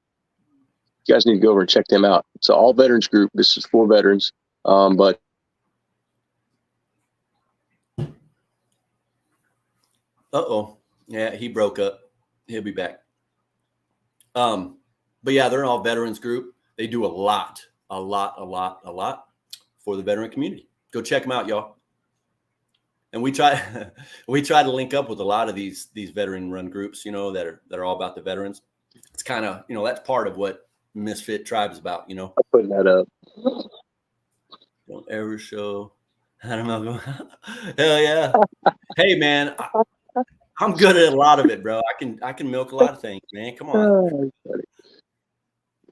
guys need to go over and check them out. It's an all veterans group. This is for veterans, but yeah, he broke up. He'll be back. But yeah, they're an all veterans group. They do a lot for the veteran community. Go check them out, y'all. And we try to link up with a lot of these veteran run groups, you know, that are all about the veterans. It's kind of, you know, that's part of what Misfit Tribe is about, you know. I'm putting that up. Don't ever show. I don't know. Hell yeah. Hey man, I'm good at a lot of it, bro. I can milk a lot of things, man. Come on.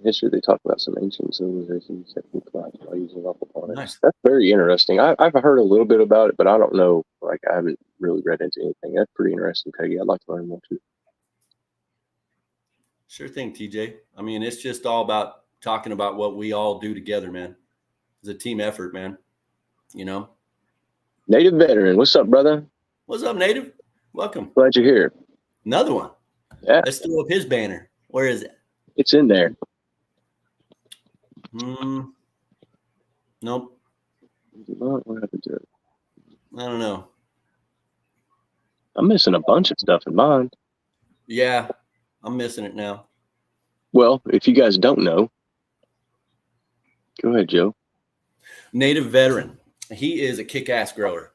History, they talk about some ancient civilizations that can collapse by using aquaponics. Nice. That's very interesting. I've heard a little bit about it, but I don't know. Like, I haven't really read into anything. That's pretty interesting, Peggy. I'd like to learn more too. Sure thing, TJ. I mean, it's just all about talking about what we all do together, man. It's a team effort, man. You know. Native veteran, what's up, brother? What's up, Native? Welcome. Glad you're here. Another one. Yeah. Let's throw up his banner. Where is it? It's in there. Nope. What happened to it? I don't know. I'm missing a bunch of stuff in mine. Yeah, I'm missing it now. Well, if you guys don't know, go ahead, Joe. Native veteran. He is a kick-ass grower.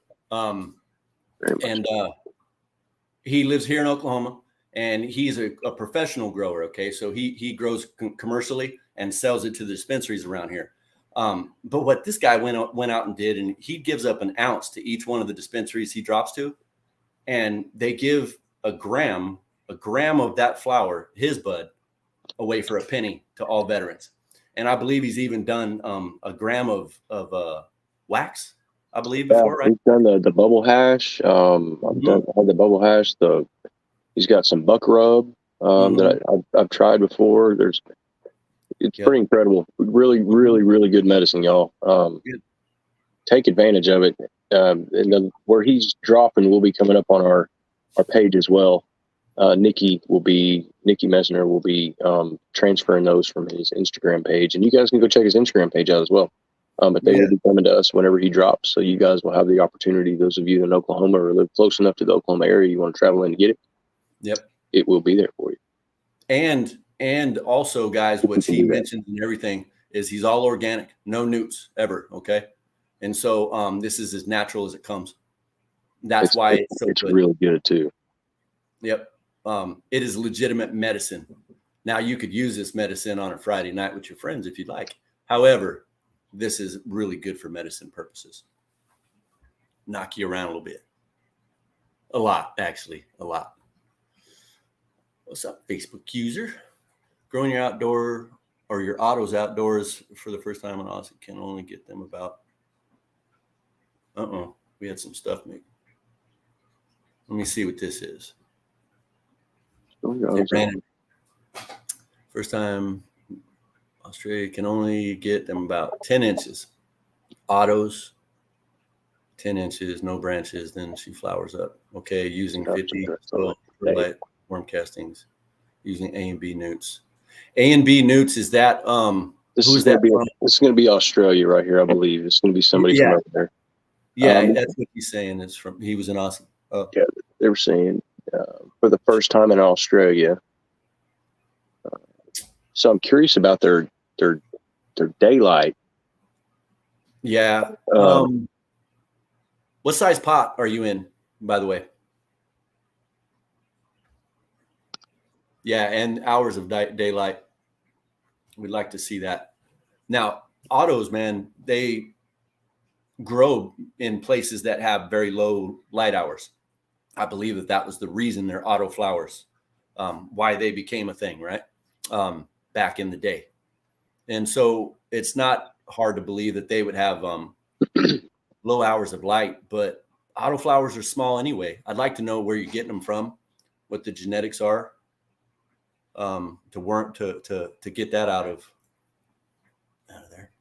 He lives here in Oklahoma, and he's a professional grower. Okay, so he grows commercially and sells it to the dispensaries around here. But what this guy went out and did, and he gives up an ounce to each one of the dispensaries he drops to, and they give a gram of that flower, his bud, away for a penny to all veterans. And I believe he's even done a gram of wax, I believe, before, right? He's done the bubble hash. I've had the bubble hash. He's got some buck rub that I've tried before. It's pretty incredible. Really, really, really good medicine, y'all. Take advantage of it. And where he's dropping will be coming up on our page as well. Nikki Messner will be transferring those from his Instagram page, and you guys can go check his Instagram page out as well. But they will be coming to us whenever he drops, so you guys will have the opportunity. Those of you in Oklahoma or live close enough to the Oklahoma area, you want to travel in to get it. Yep, it will be there for you. And also, guys, what he mentions and everything is he's all organic, no newts ever. Okay, and so this is as natural as it comes. That's why it's so it's good. Really good too. Yep. It is legitimate medicine. Now, you could use this medicine on a Friday night with your friends if you'd like. However, this is really good for medicine purposes. Knock you around a little bit. A lot, actually, a lot. What's up, Facebook user? Growing your outdoor or your autos outdoors for the first time in Austin can only get them about. We had some stuff, maybe. Let me see what this is. First time Australia can only get them about 10 inches. Autos, 10 inches, no branches, then she flowers up. Okay, using 50 light worm castings, using A and B newts. A and B newts, is that this is going to be Australia right here, I believe. It's going to be somebody from over there. Yeah, that's what he's saying. He was in Austin. Yeah, they were saying for the first time in Australia. So I'm curious about their daylight. Yeah. What size pot are you in, by the way? Yeah, and hours of daylight. We'd like to see that. Now, autos, man, they grow in places that have very low light hours. I believe that was the reason they're auto flowers, why they became a thing, right? Back in the day. And so it's not hard to believe that they would have low hours of light, but auto flowers are small anyway. I'd like to know where you're getting them from, what the genetics are, to get that out of there.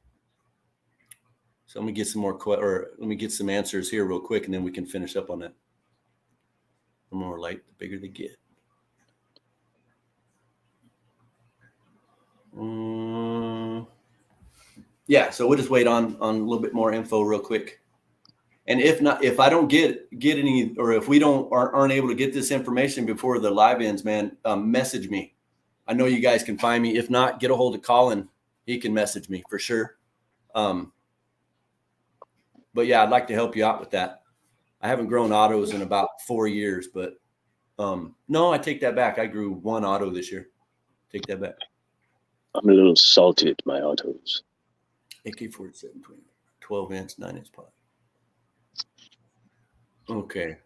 So let me get some more let me get some answers here real quick, and then we can finish up on that. The more light, the bigger they get. Yeah, so we'll just wait on a little bit more info real quick. And if I don't get any, or if we aren't able to get this information before the live ends, man, message me. I know you guys can find me. If not, get a hold of Colin. He can message me for sure. But yeah, I'd like to help you out with that. I haven't grown autos in about 4 years, but no, I take that back. I grew 1 auto this year. Take that back. I'm a little salty at my autos. AK-47, 12-inch, 9-inch pot. Okay.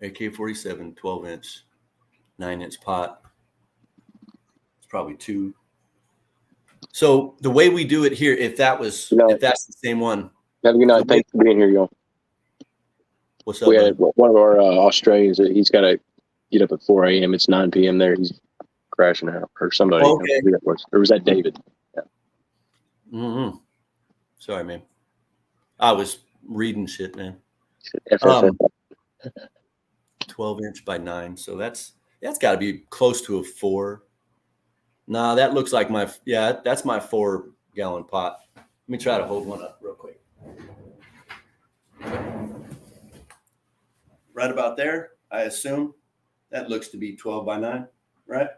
AK-47, 12-inch, 9-inch pot. It's probably 2. So the way we do it here, if that's the same one. Have a good night. Thanks for being here, y'all. What's up? We had one of our Australians. He's got to get up at 4 a.m. It's 9 p.m. there. He's crashing out, or somebody. Okay. Or was that David? Yeah. Mm-hmm. Sorry, man. I was reading shit, man. 12-inch by 9. So that's got to be close to a 4. Nah, that looks like that's my 4-gallon pot. Let me try to hold one up real quick. Right about there, I assume. That looks to be 12 by 9, right?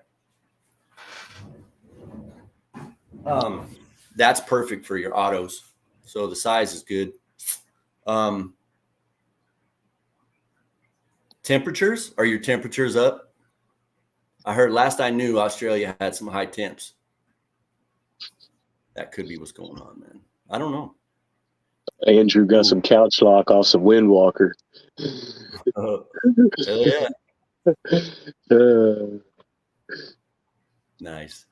That's perfect for your autos. So the size is good. Temperatures? Are your temperatures up? I heard last I knew Australia had some high temps. That could be what's going on, man. I don't know. Andrew got some couch lock off some Windwalker. Hell yeah. Nice.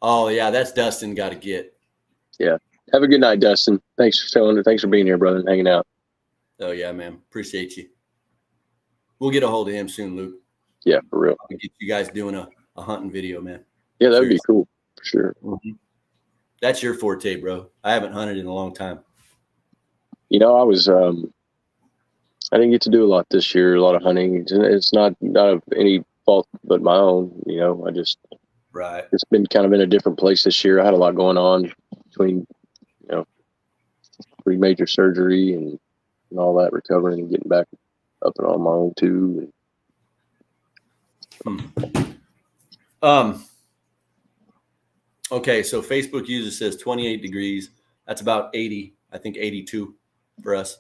Oh, yeah, that's Dustin got to get. Yeah. Have a good night, Dustin. Thanks for being here, brother, and hanging out. Oh, yeah, man. Appreciate you. We'll get a hold of him soon, Luke. Yeah, for real. I'll get you guys doing a hunting video, man. Yeah, that would be cool, for sure. Mm-hmm. That's your forte, bro. I haven't hunted in a long time. You know, I didn't get to do a lot this year, a lot of hunting. It's not of any fault but my own, you know. It's been kind of in a different place this year. I had a lot going on between, you know, pretty major surgery and all that, recovering and getting back up and on my own too. Okay, so Facebook user says 28 degrees. That's about 80, I think 82 for us.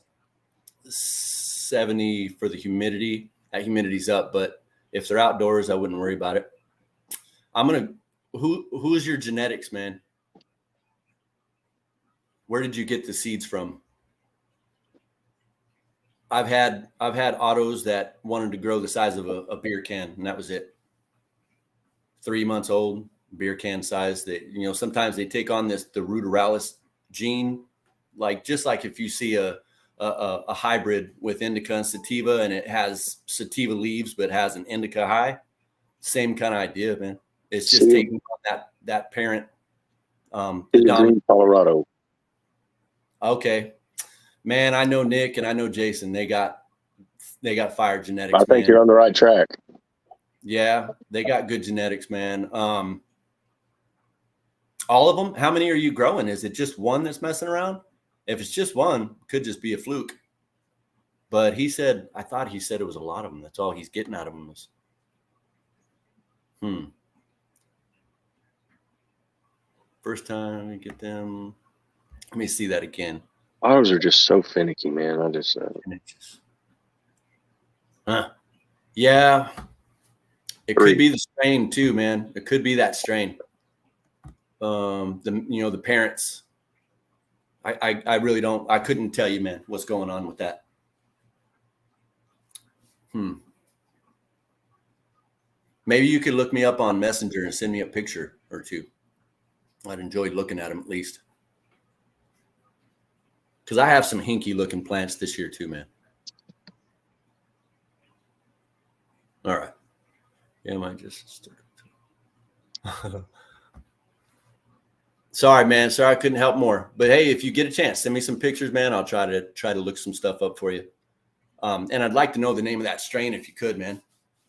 70 for the humidity. That humidity's up, but if they're outdoors, I wouldn't worry about it. Who's your genetics, man? Where did you get the seeds from? I've had autos that wanted to grow the size of a beer can, and that was it. 3 months old, beer can size. That, you know, sometimes they take on the ruderalis gene, just like if you see a hybrid with indica and sativa, and it has sativa leaves but has an indica high. Same kind of idea, man. It's just taking on that parent. Green, Colorado. Okay. Man, I know Nick and I know Jason. They got fire genetics. I think you're on the right track. Yeah, they got good genetics, man. All of them. How many are you growing? Is it just one that's messing around? If it's just one, could just be a fluke. But I thought he said it was a lot of them. That's all he's getting out of them. First time we get them. Let me see that again. Autos are just so finicky, man. Yeah. It could be the strain too, man. It could be that strain. The parents. I really don't. I couldn't tell you, man, what's going on with that. Maybe you could look me up on Messenger and send me a picture or two. I'd enjoy looking at them at least. Because I have some hinky looking plants this year too, man. All right. Yeah, I might just. Sorry, man. Sorry, I couldn't help more. But hey, if you get a chance, send me some pictures, man. I'll try to look some stuff up for you. And I'd like to know the name of that strain if you could, man.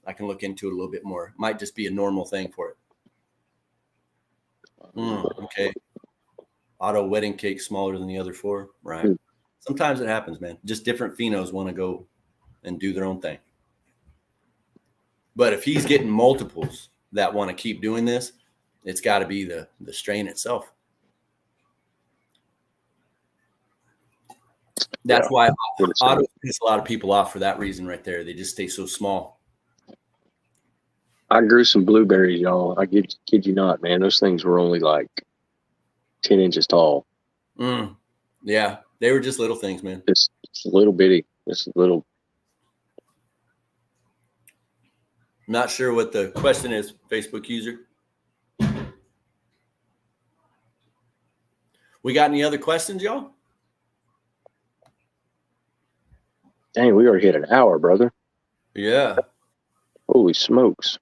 I can look into it a little bit more. It might just be a normal thing for it. Okay. Auto wedding cake smaller than the other 4. Right. Sometimes it happens, man. Just different phenos want to go and do their own thing. But if he's getting multiples that want to keep doing this, it's got to be the strain itself. That's why autos piss a lot of people off for that reason right there. They just stay so small. I grew some blueberries, y'all. I kid you not, man. Those things were only like 10 inches tall. Yeah, they were just little things, man. Just little bitty. Just little. Not sure what the question is, Facebook user. We got any other questions, y'all? Dang, we already hit an hour, brother. Yeah. Holy smokes.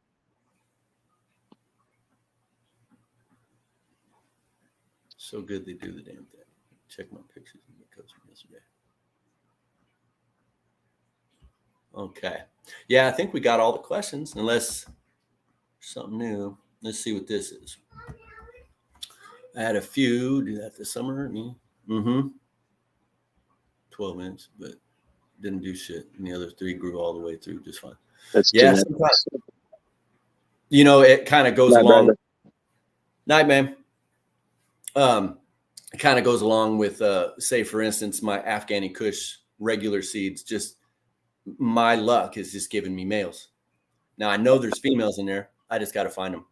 So good they do the damn thing. Check my pictures and the coach from yesterday. Okay. Yeah, I think we got all the questions, unless something new. Let's see what this is. I had a few do that this summer. 12 minutes, but didn't do shit. And the other 3 grew all the way through just fine. That's sometimes, you know, it kind of goes along. Brother. Night, man. It kind of goes along with, say, for instance, my Afghani Kush regular seeds. Just my luck is just giving me males. Now I know there's females in there. I just got to find them.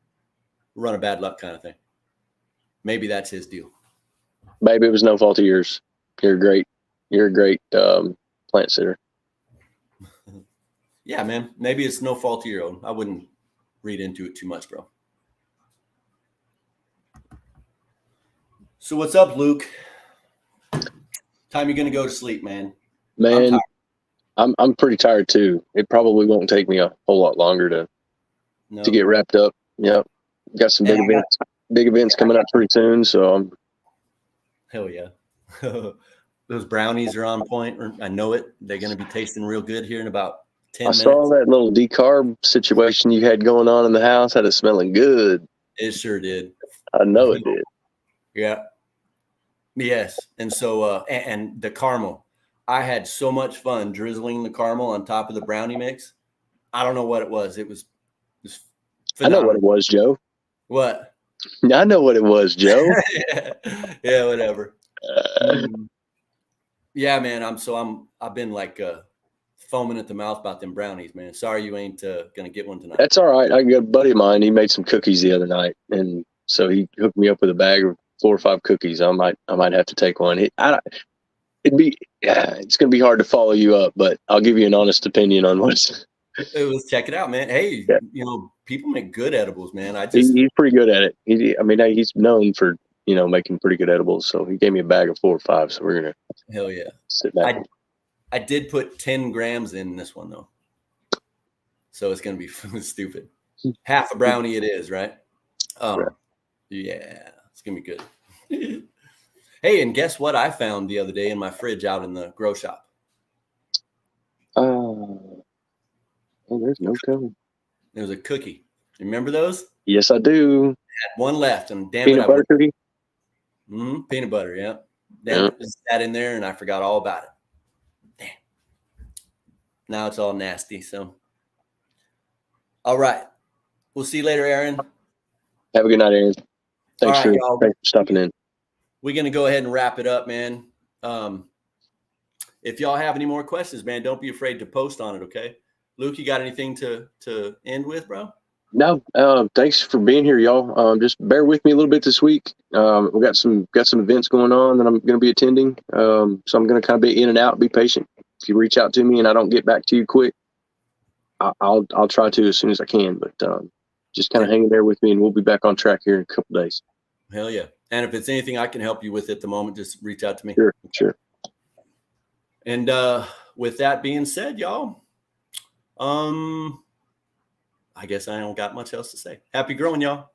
Run a bad luck kind of thing. Maybe that's his deal. Baby, it was no fault of yours. You're great. You're a great plant sitter. Yeah, man. Maybe it's no fault of your own. I wouldn't read into it too much, bro. So what's up, Luke? Time you gonna go to sleep, man? Man, I'm pretty tired too. It probably won't take me a whole lot longer to get wrapped up. Yep. Got some big events coming up pretty soon. So hell yeah. Those brownies are on point. I know it. They're going to be tasting real good here in about 10 minutes. I saw that little decarb situation you had going on in the house. Had it smelling good. It sure did. I know it did. Yeah. Yes. And so, and the caramel, I had so much fun drizzling the caramel on top of the brownie mix. I don't know what it was. It was phenomenal. I know what it was, Joe. What? I know what it was, Joe. Yeah, whatever. Yeah, man. I've been like foaming at the mouth about them brownies, man. Sorry you ain't gonna get one tonight. That's all right. I got a buddy of mine. He made some cookies the other night, and so he hooked me up with a bag of 4 or 5 cookies. I might have to take one. It's gonna be hard to follow you up, but I'll give you an honest opinion on what's. Let's check it out, man. Hey, you know, people make good edibles, man. He's pretty good at it. He's known for making pretty good edibles. So he gave me a bag of 4 or 5. So we're gonna hell yeah sit back. I did put 10 grams in this one though, so it's gonna be stupid. Half a brownie it is, right? Yeah, it's gonna be good. Hey, and guess what I found the other day in my fridge out in the grow shop? There's no telling. It was a cookie. Remember those? Yes, I do. I had one left, and damn peanut butter cookie. Peanut butter, yeah. Damn it, just sat in there, and I forgot all about it. Damn. Now it's all nasty. So, all right, we'll see you later, Aaron. Have a good night, Aaron. Thanks for stopping in. We're gonna go ahead and wrap it up, man. If y'all have any more questions, man, don't be afraid to post on it. Okay, Luke, you got anything to end with, bro? No, thanks for being here, y'all. Just bear with me a little bit this week. We got some events going on that I'm going to be attending. So I'm going to kind of be in and out. Be patient. If you reach out to me and I don't get back to you quick, I'll try to as soon as I can. But just kind of hang in there with me, and we'll be back on track here in a couple of days. Hell yeah! And if it's anything I can help you with at the moment, just reach out to me. Sure. And with that being said, y'all. I guess I don't got much else to say. Happy growing, y'all.